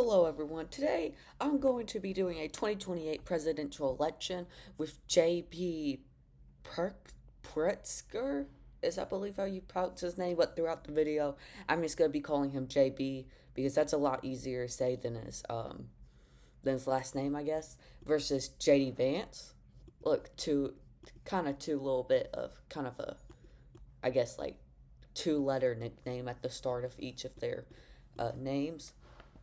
Hello everyone. Today I'm going to be doing a 2028 presidential election with JB Pritzker, is I believe how you pronounce his name, but throughout the video I'm just going to be calling him JB because that's a lot easier to say than his last name, I guess, versus JD Vance. Look, two little bit of kind of a, I guess, like two-letter nickname at the start of each of their names.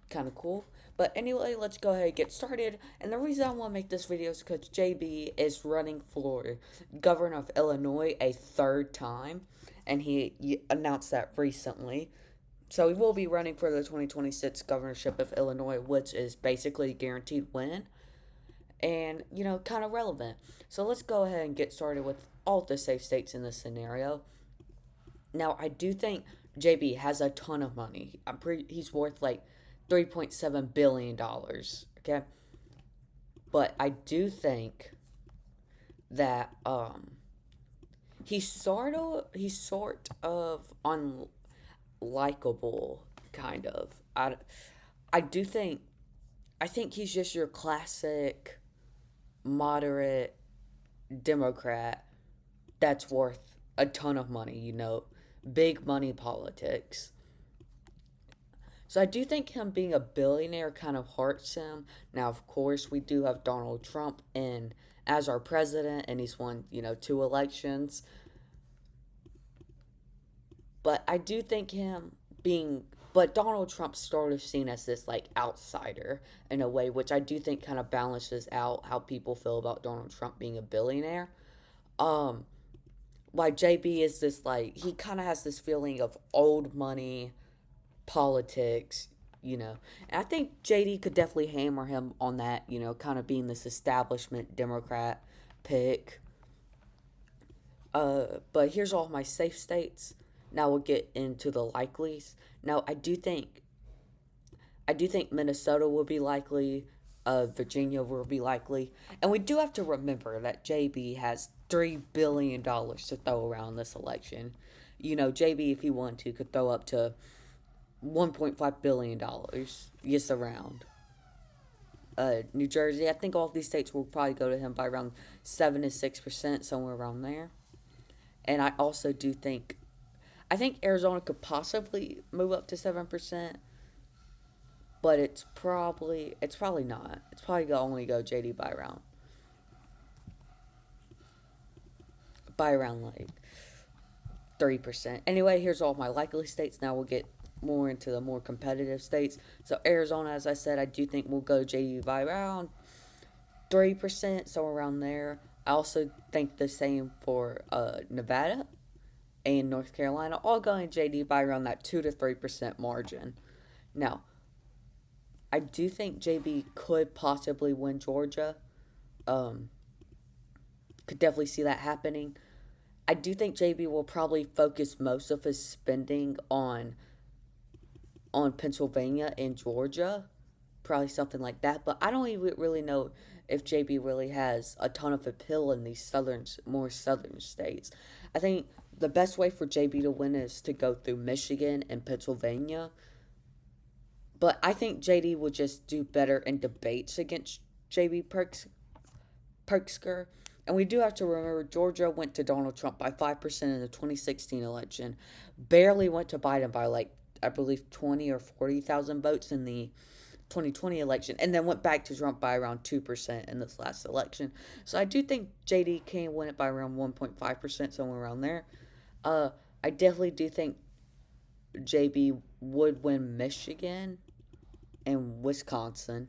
Kind of cool. But anyway, let's go ahead and get started. And the reason I want to make this video is because JB is running for governor of Illinois a third time, and he announced that recently. So he will be running for the 2026 governorship of Illinois, which is basically a guaranteed win. And, kind of relevant. So let's go ahead and get started with all the safe states in this scenario. Now, I do think JB has a ton of money. He's worth like $3.7 billion, okay? But I do think that he's sort of unlikable, kind of. I do think I think he's just your classic moderate Democrat that's worth a ton of money, big money politics. So I do think him being a billionaire kind of hurts him. Now, of course, we do have Donald Trump in as our president, and he's won, two elections. But I do think but Donald Trump's sort of seen as this like outsider in a way, which I do think kind of balances out how people feel about Donald Trump being a billionaire. Um, like JB is this like he kind of has this feeling of old money politics, And I think JD could definitely hammer him on that, kind of being this establishment Democrat pick. But here's all my safe states. Now we'll get into the likelies. Now I do think Minnesota will be likely. Virginia will be likely, and we do have to remember that JB has $3 billion to throw around this election. JB, if he wanted to, could throw up to $1.5 billion just around. New Jersey, I think all of these states will probably go to him by around 7 to 6%, somewhere around there. And I think Arizona could possibly move up to 7%, but it's probably not. It's probably gonna only go JD by around like 3%. Anyway, here's all my likely states. Now we'll get more into the more competitive states. So Arizona, as I said, I do think will go JD by around 3%, somewhere around there. I also think the same for Nevada and North Carolina, all going JD by around that 2 to 3% margin. Now, I do think JB could possibly win Georgia. Um, could definitely see that happening. I do think JB will probably focus most of his spending on Pennsylvania and Georgia, probably something like that. But I don't even really know if JB really has a ton of appeal in these more southern states. I think the best way for JB to win is to go through Michigan and Pennsylvania. But I think JD would just do better in debates against JB Pritzker. And we do have to remember Georgia went to Donald Trump by 5% in the 2016 election, barely went to Biden by like, I believe, 20 or 40,000 votes in the 2020 election, and then went back to Trump by around 2% in this last election. So I do think JD can win it by around 1.5%, somewhere around there. I definitely do think JB would win Michigan and Wisconsin.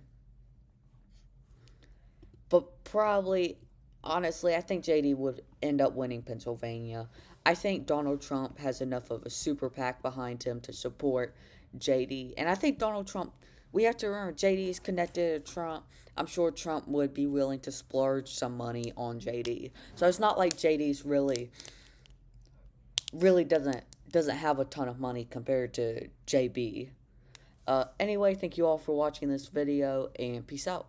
But probably, honestly, I think JD would end up winning Pennsylvania. I think Donald Trump has enough of a super PAC behind him to support JD. And I think Donald Trump, we have to remember, JD is connected to Trump. I'm sure Trump would be willing to splurge some money on JD. So it's not like JD's really doesn't have a ton of money compared to JB. Anyway, thank you all for watching this video, and peace out.